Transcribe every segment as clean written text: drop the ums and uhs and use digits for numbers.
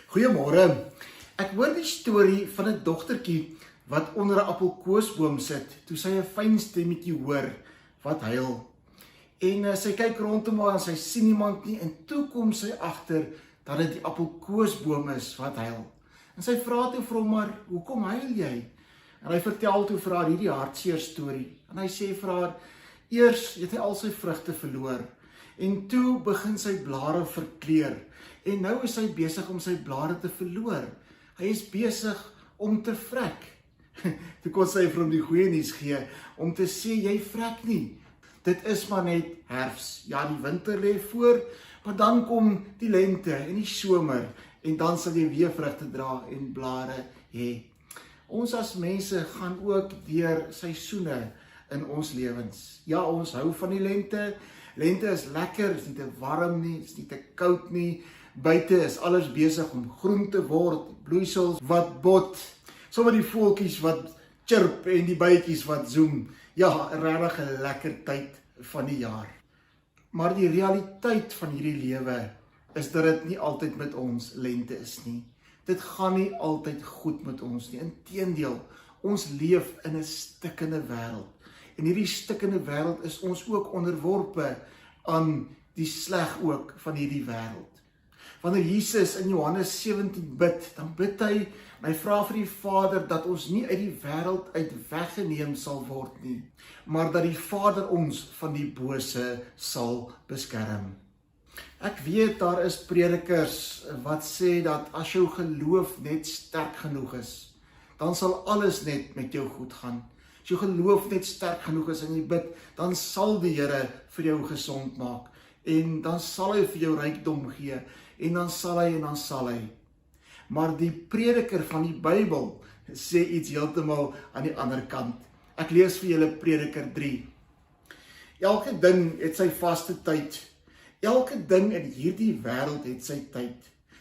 Goeiemôre. Ek hoor die storie van 'n dogtertjie wat onder 'n appelkoesboom sit toe sy 'n fyn stemmetjie hoor wat huil. En sy kyk rondom haar en sy sien niemand nie en toe kom sy agter dat dit die appelkoesboom is wat huil. En sy vra toe vir hom maar, "Hoekom huil jy?" En hy vertel toe vir haar hierdie hartseer storie. En hy sê vir haar, eers het hy al sy vrugte verloor en toe begin sy blare verkleur. En nou is hy besig om sy blare te verloor. Hy is besig om te vrek. Toe kon sy vir hom die goeie nuus gee om te sê, jy vrek nie. Dit is maar net herfs. Ja, die winter lê voor, maar dan kom die lente en die somer en dan sal jy weer vrugte dra en blare hê. Ons as mense gaan ook deur seisoene in ons lewens. Ja, ons hou van die lente. Lente is lekker, dit is nie te warm nie, dit is nie te koud nie. Buite is alles besig om groen te word, bloeisels wat bot, sommer die voeltjies wat chirp en die bytjies wat zoem. Ja, regtig 'n lekker tyd van die jaar. Maar die realiteit van hierdie lewe is dat dit nie altyd met ons lente is nie. Dit gaan nie altyd goed met ons nie. Inteendeel, ons leef in 'n stikkende wêreld. En hierdie stikkende wêreld is ons ook onderworpe aan die sleg ook van hierdie wêreld. Wanneer Jesus in Johannes 17 bid, dan bid hy en hy vra vir die Vader dat ons nie uit die wêreld uit weggeneem sal word nie, maar dat die Vader ons van die bose sal beskerm. Ek weet daar is predikers wat sê dat as jou geloof net sterk genoeg is, dan sal alles net met jou goed gaan. As jou geloof net sterk genoeg is en jy bid, dan sal die Here vir jou gesond maak en dan sal hy vir jou rykdom gee en dan sal hy. Maar die prediker van die Bybel sê iets heeltemal aan die ander kant. Ek lees vir julle Prediker 3. Elke ding het sy vaste tyd. Elke ding in hierdie wêreld het sy tyd.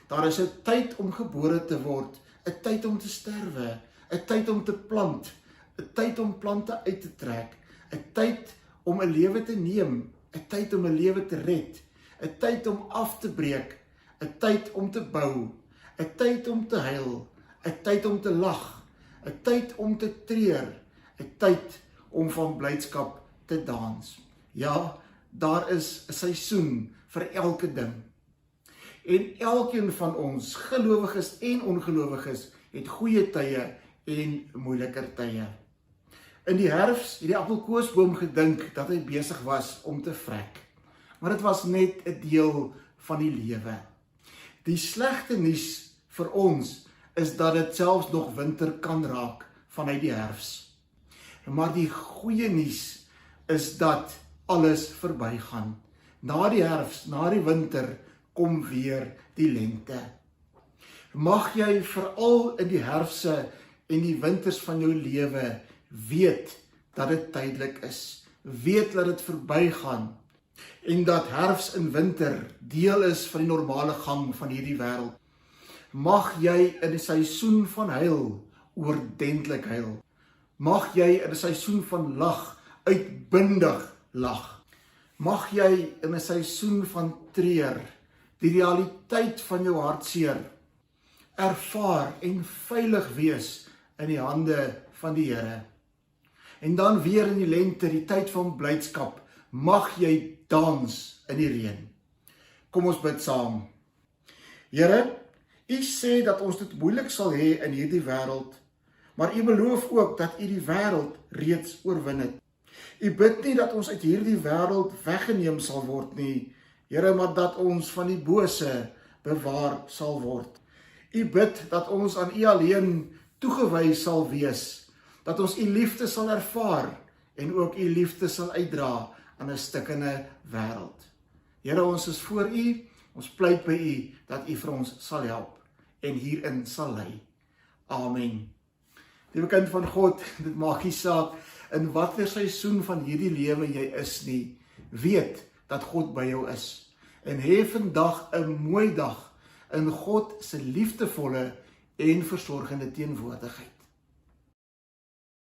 Daar is 'n tyd om gebore te word, 'n tyd om te sterwe, 'n tyd om te plant, 'n tyd om plante uit te trek, 'n tyd om 'n lewe te neem, 'n tyd om 'n lewe te red, 'n tyd om af te breek, 'n tyd om te bou, 'n tyd om te huil, 'n tyd om te lag, 'n tyd om te treur, 'n tyd om van blydskap te dans. Ja, daar is 'n seisoen vir elke ding. En elkeen van ons, gelowiges en ongelowiges, het goeie tye en moeiliker tye. In die herfs het die appelkoesboom gedink dat hy besig was om te vrek. Maar dit was net 'n deel van die lewe. Die slegte nuus vir ons is dat dit selfs nog winter kan raak vanuit die herfs. Maar die goeie nuus is dat alles verbygaan. Na die herfs, na die winter, kom weer die lente. Mag jy veral in die herfse en die winters van jou lewe weet dat dit tydelik is. Weet dat dit verbygaan. En dat herfs en winter deel is van die normale gang van hierdie wêreld. Mag jy in 'n seisoen van huil oordentlik huil. Mag jy in 'n seisoen van lag uitbundig lag. Mag jy in 'n seisoen van treur die realiteit van jou hartseer ervaar en veilig wees in die hande van die Here. En dan weer in die lente, die tyd van blydskap, mag jy dans in die reën. Kom ons bid saam. Here, U sê dat ons dit moeilik sal hê in hierdie wêreld, maar U beloof ook dat U die wêreld reeds oorwin het. U bid nie dat ons uit hierdie wêreld weggeneem sal word nie, Here, maar dat ons van die bose bewaar sal word. U bid dat ons aan U alleen toegewys sal wees, dat ons U liefde sal ervaar en ook U liefde sal uitdra aan 'n stikkende wêreld. Here, ons is voor U, ons pleit by U dat U vir ons sal help en hierin sal lei. Amen. Liewe kind van God, dit maak nie saak in watter seisoen van hierdie lewe jy is nie, weet dat God by jou is. En hê vandag 'n mooi dag in God se liefdevolle en versorgende teenwoordigheid.